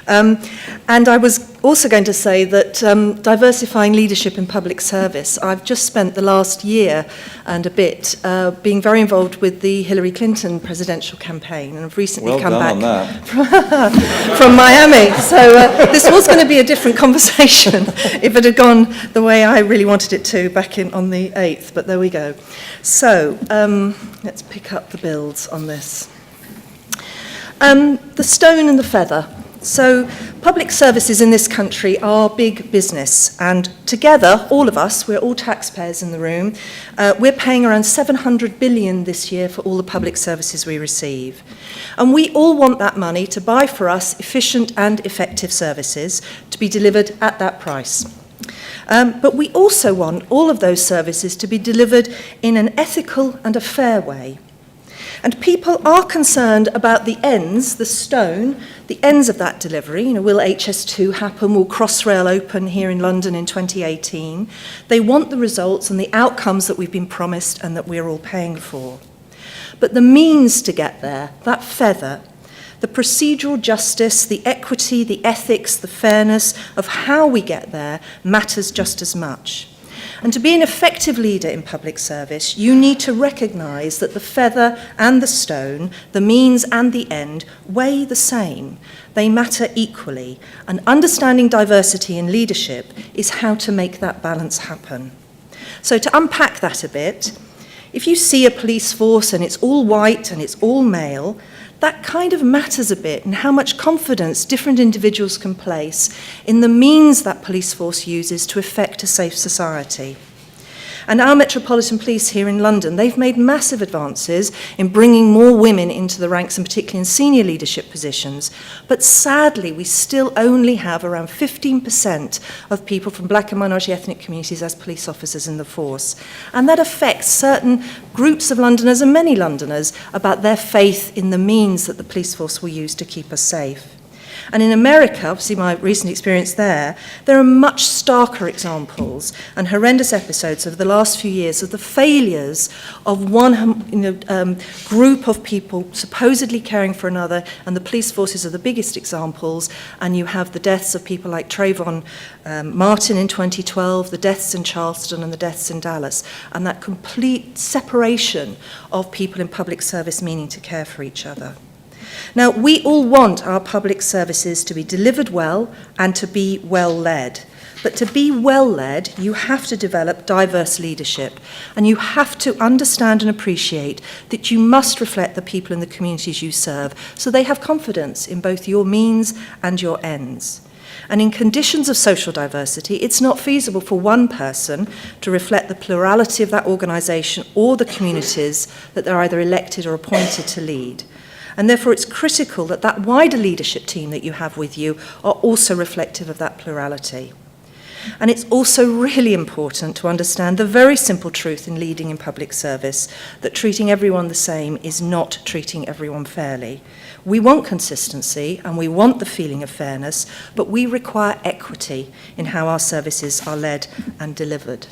And I was also going to say that diversifying leadership in public service, I've just spent the last year and a bit being very involved with the Hillary Clinton presidential campaign, and I've recently come back from Miami. So this was going to be a different conversation if it had gone the way I really wanted it to back on the 8th, but there we go. So let's pick up the builds on this. The stone and the feather. So public services in this country are big business, and together, all of us, we're all taxpayers in the room, we're paying around 700 billion this year for all the public services we receive. And we all want that money to buy for us efficient and effective services to be delivered at that price. But we also want all of those services to be delivered in an ethical and a fair way. And people are concerned about the ends, the stone, the ends of that delivery. You know, will HS2 happen? Will Crossrail open here in London in 2018? They want the results and the outcomes that we've been promised and that we're all paying for. But the means to get there, that feather, the procedural justice, the equity, the ethics, the fairness of how we get there matters just as much. And to be an effective leader in public service, you need to recognise that the feather and the stone, the means and the end, weigh the same. They matter equally. And understanding diversity in leadership is how to make that balance happen. So to unpack that a bit, if you see a police force and it's all white and it's all male, that kind of matters a bit in how much confidence different individuals can place in the means that police force uses to effect a safe society. And our Metropolitan Police here in London, they've made massive advances in bringing more women into the ranks, and particularly in senior leadership positions. But sadly, we still only have around 15% of people from black and minority ethnic communities as police officers in the force. And that affects certain groups of Londoners and many Londoners about their faith in the means that the police force will use to keep us safe. And in America, obviously my recent experience there are much starker examples and horrendous episodes over the last few years of the failures of one group of people supposedly caring for another, and the police forces are the biggest examples, and you have the deaths of people like Trayvon Martin in 2012, the deaths in Charleston and the deaths in Dallas, and that complete separation of people in public service meaning to care for each other. Now, we all want our public services to be delivered well and to be well led. But to be well led, you have to develop diverse leadership, and you have to understand and appreciate that you must reflect the people in the communities you serve so they have confidence in both your means and your ends. And in conditions of social diversity, it's not feasible for one person to reflect the plurality of that organisation or the communities that they're either elected or appointed to lead. And therefore it's critical that that wider leadership team that you have with you are also reflective of that plurality. And it's also really important to understand the very simple truth in leading in public service, that treating everyone the same is not treating everyone fairly. We want consistency and we want the feeling of fairness, but we require equity in how our services are led and delivered.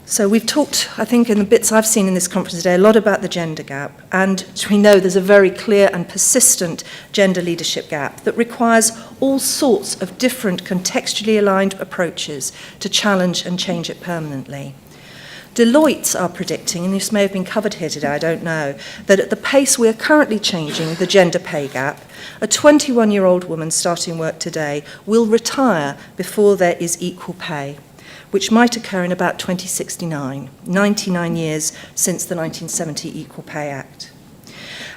So we've talked, I think, in the bits I've seen in this conference today, a lot about the gender gap. And we know there's a very clear and persistent gender leadership gap that requires all sorts of different contextually aligned approaches to challenge and change it permanently. Deloitte are predicting, and this may have been covered here today, I don't know, that at the pace we are currently changing the gender pay gap, a 21-year-old woman starting work today will retire before there is equal pay, which might occur in about 2069, 99 years since the 1970 Equal Pay Act.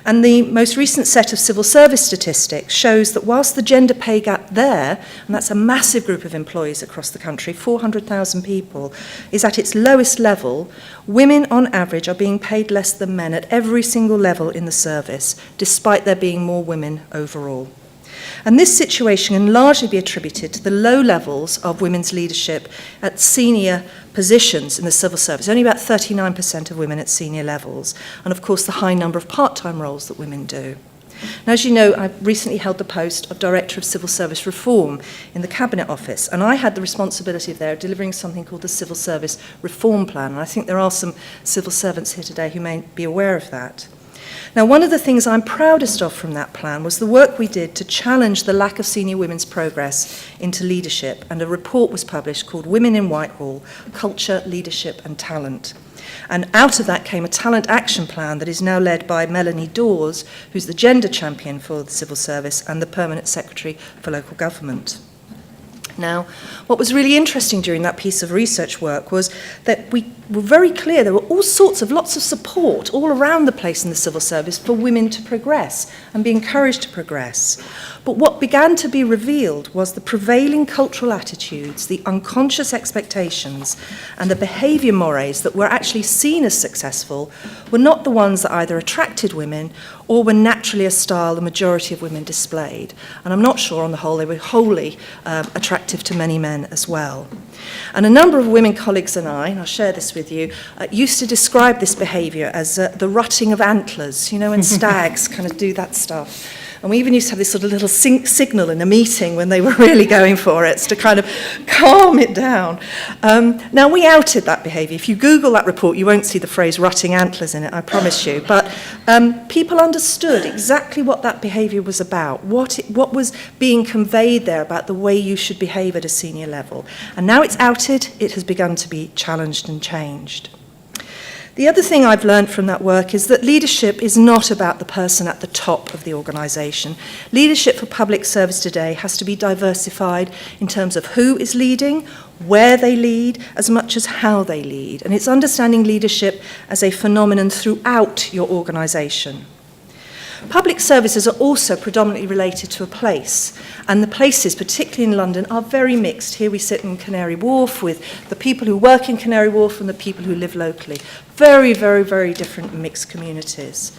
And the most recent set of civil service statistics shows that whilst the gender pay gap there, and that's a massive group of employees across the country, 400,000 people, is at its lowest level, women on average are being paid less than men at every single level in the service, despite there being more women overall. And this situation can largely be attributed to the low levels of women's leadership at senior positions in the civil service. Only about 39% of women at senior levels. And of course, the high number of part-time roles that women do. Now, as you know, I recently held the post of Director of Civil Service Reform in the Cabinet Office, and I had the responsibility of there delivering something called the Civil Service Reform Plan. And I think there are some civil servants here today who may be aware of that. Now, one of the things I'm proudest of from that plan was the work we did to challenge the lack of senior women's progress into leadership, and a report was published called Women in Whitehall: Culture, Leadership and Talent. And out of that came a talent action plan that is now led by Melanie Dawes, who's the gender champion for the civil service and the permanent secretary for local government. Now, what was really interesting during that piece of research work was that we were very clear there were lots of support all around the place in the civil service for women to progress and be encouraged to progress. But what began to be revealed was the prevailing cultural attitudes, the unconscious expectations, and the behaviour mores that were actually seen as successful were not the ones that either attracted women or were naturally a style the majority of women displayed. And I'm not sure on the whole they were wholly attractive to many men as well. And a number of women colleagues and I'll share this with you, used to describe this behaviour as the rutting of antlers, you know, when stags kind of do that stuff. And we even used to have this sort of little signal in a meeting when they were really going for it, to kind of calm it down. Now, we outed that behaviour. If you Google that report, you won't see the phrase rutting antlers in it, I promise you. But people understood exactly what that behaviour was about, what was being conveyed there about the way you should behave at a senior level. And now it's outed, it has begun to be challenged and changed. The other thing I've learned from that work is that leadership is not about the person at the top of the organisation. Leadership for public service today has to be diversified in terms of who is leading, where they lead, as much as how they lead. And it's understanding leadership as a phenomenon throughout your organisation. Public services are also predominantly related to a place, and the places, particularly in London, are very mixed. Here we sit in Canary Wharf with the people who work in Canary Wharf and the people who live locally. Very, very, very different mixed communities.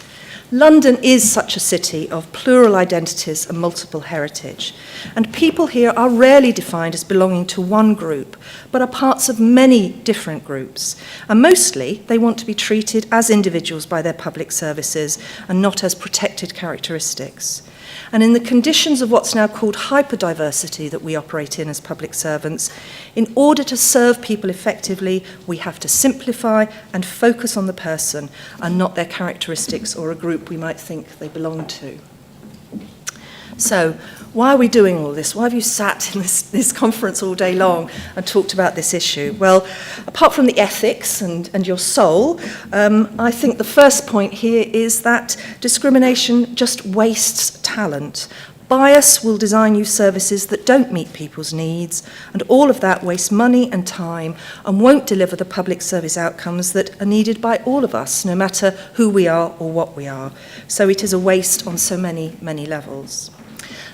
London is such a city of plural identities and multiple heritage, and people here are rarely defined as belonging to one group, but are parts of many different groups, and mostly they want to be treated as individuals by their public services and not as protected characteristics. And in the conditions of what's now called hyperdiversity that we operate in as public servants, in order to serve people effectively, we have to simplify and focus on the person and not their characteristics or a group we might think they belong to. So, why are we doing all this? Why have you sat in this conference all day long and talked about this issue? Well, apart from the ethics and your soul, I think the first point here is that discrimination just wastes talent. Bias will design you services that don't meet people's needs, and all of that wastes money and time and won't deliver the public service outcomes that are needed by all of us, no matter who we are or what we are. So it is a waste on so many, many levels.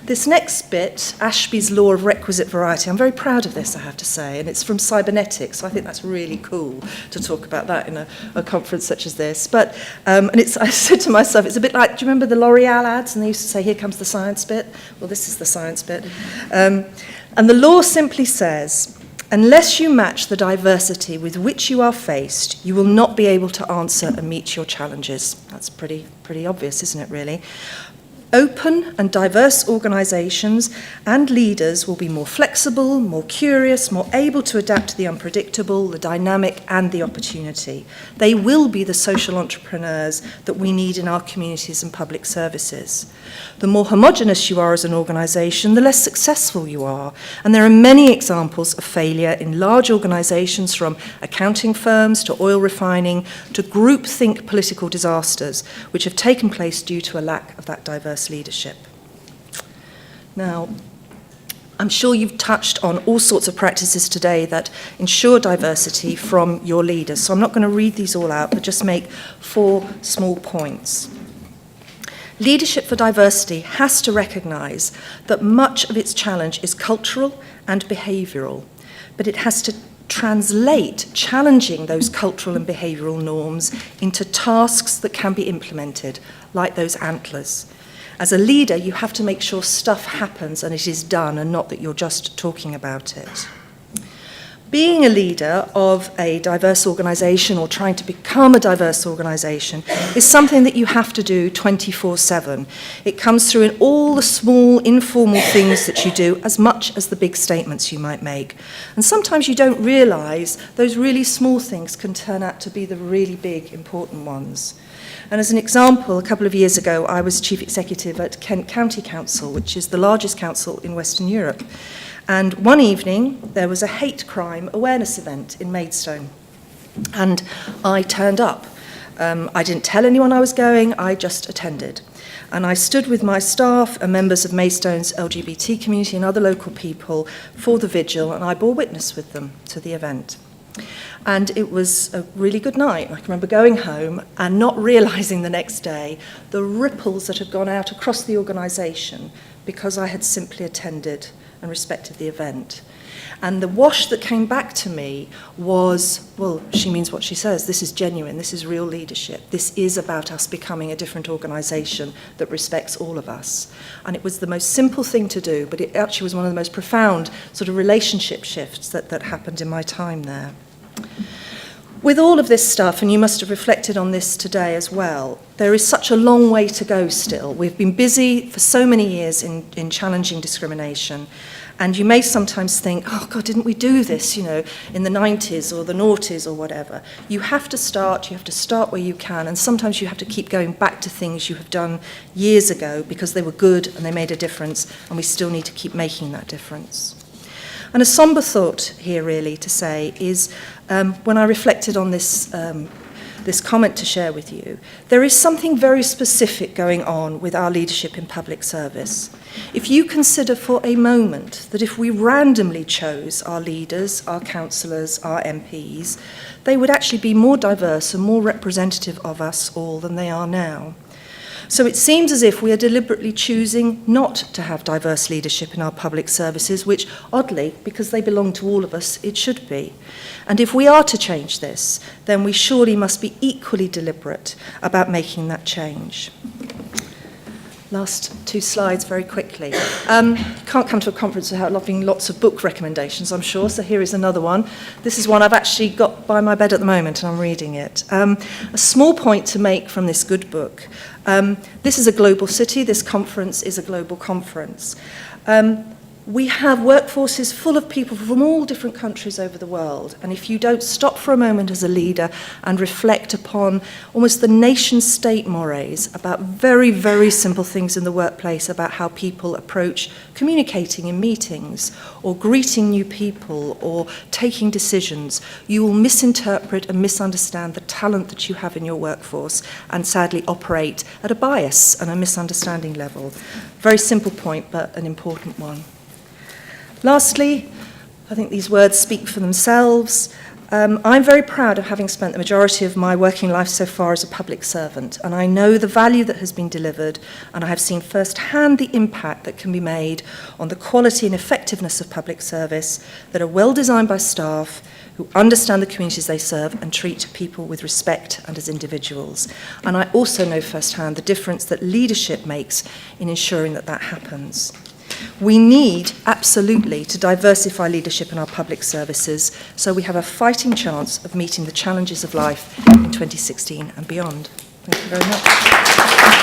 This next bit, Ashby's Law of Requisite Variety, I'm very proud of this, I have to say, and it's from cybernetics, so I think that's really cool to talk about that in a conference such as this. But I said to myself, it's a bit like, do you remember the L'Oreal ads? And they used to say, here comes the science bit. Well, this is the science bit. And the law simply says, unless you match the diversity with which you are faced, you will not be able to answer and meet your challenges. That's pretty obvious, isn't it, really? Open and diverse organisations and leaders will be more flexible, more curious, more able to adapt to the unpredictable, the dynamic and the opportunity. They will be the social entrepreneurs that we need in our communities and public services. The more homogenous you are as an organisation, the less successful you are. And there are many examples of failure in large organisations, from accounting firms to oil refining to groupthink political disasters, which have taken place due to a lack of that diverse leadership. Now, I'm sure you've touched on all sorts of practices today that ensure diversity from your leaders, so I'm not going to read these all out, but just make 4 small points. Leadership for diversity has to recognise that much of its challenge is cultural and behavioural, but it has to translate challenging those cultural and behavioural norms into tasks that can be implemented, like those antlers. As a leader, you have to make sure stuff happens and it is done, and not that you're just talking about it. Being a leader of a diverse organisation or trying to become a diverse organisation is something that you have to do 24/7. It comes through in all the small, informal things that you do as much as the big statements you might make. And sometimes you don't realise those really small things can turn out to be the really big, important ones. And as an example, a couple of years ago, I was chief executive at Kent County Council, which is the largest council in Western Europe. And one evening, there was a hate crime awareness event in Maidstone. And I turned up. I didn't tell anyone I was going, I just attended. And I stood with my staff and members of Maidstone's LGBT community and other local people for the vigil, and I bore witness with them to the event. And it was a really good night. I can remember going home and not realising the next day the ripples that had gone out across the organisation because I had simply attended and respected the event. And the wash that came back to me was, well, she means what she says. This is genuine. This is real leadership. This is about us becoming a different organisation that respects all of us. And it was the most simple thing to do, but it actually was one of the most profound sort of relationship shifts that happened in my time there. With all of this stuff, and you must have reflected on this today as well, there is such a long way to go still. We've been busy for so many years in challenging discrimination, and you may sometimes think, oh God, didn't we do this, in the 90s or the noughties or whatever. You have to start where you can, and sometimes you have to keep going back to things you have done years ago because they were good and they made a difference, and we still need to keep making that difference. And a somber thought here really to say is, when I reflected on this comment to share with you, there is something very specific going on with our leadership in public service. If you consider for a moment that if we randomly chose our leaders, our councillors, our MPs, they would actually be more diverse and more representative of us all than they are now. So it seems as if we are deliberately choosing not to have diverse leadership in our public services, which, oddly, because they belong to all of us, it should be. And if we are to change this, then we surely must be equally deliberate about making that change. Last two slides very quickly. You can't come to a conference without having lots of book recommendations, I'm sure, so here is another one. This is one I've actually got by my bed at the moment, and I'm reading it. A small point to make from this good book. This is a global city. This conference is a global conference. We have workforces full of people from all different countries over the world, and if you don't stop for a moment as a leader and reflect upon almost the nation-state mores about very, very simple things in the workplace, about how people approach communicating in meetings or greeting new people or taking decisions, you will misinterpret and misunderstand the talent that you have in your workforce and sadly operate at a bias and a misunderstanding level. Very simple point, but an important one. Lastly, I think these words speak for themselves. I'm very proud of having spent the majority of my working life so far as a public servant, and I know the value that has been delivered, and I have seen firsthand the impact that can be made on the quality and effectiveness of public service that are well designed by staff who understand the communities they serve and treat people with respect and as individuals. And I also know firsthand the difference that leadership makes in ensuring that that happens. We need, absolutely, to diversify leadership in our public services so we have a fighting chance of meeting the challenges of life in 2016 and beyond. Thank you very much.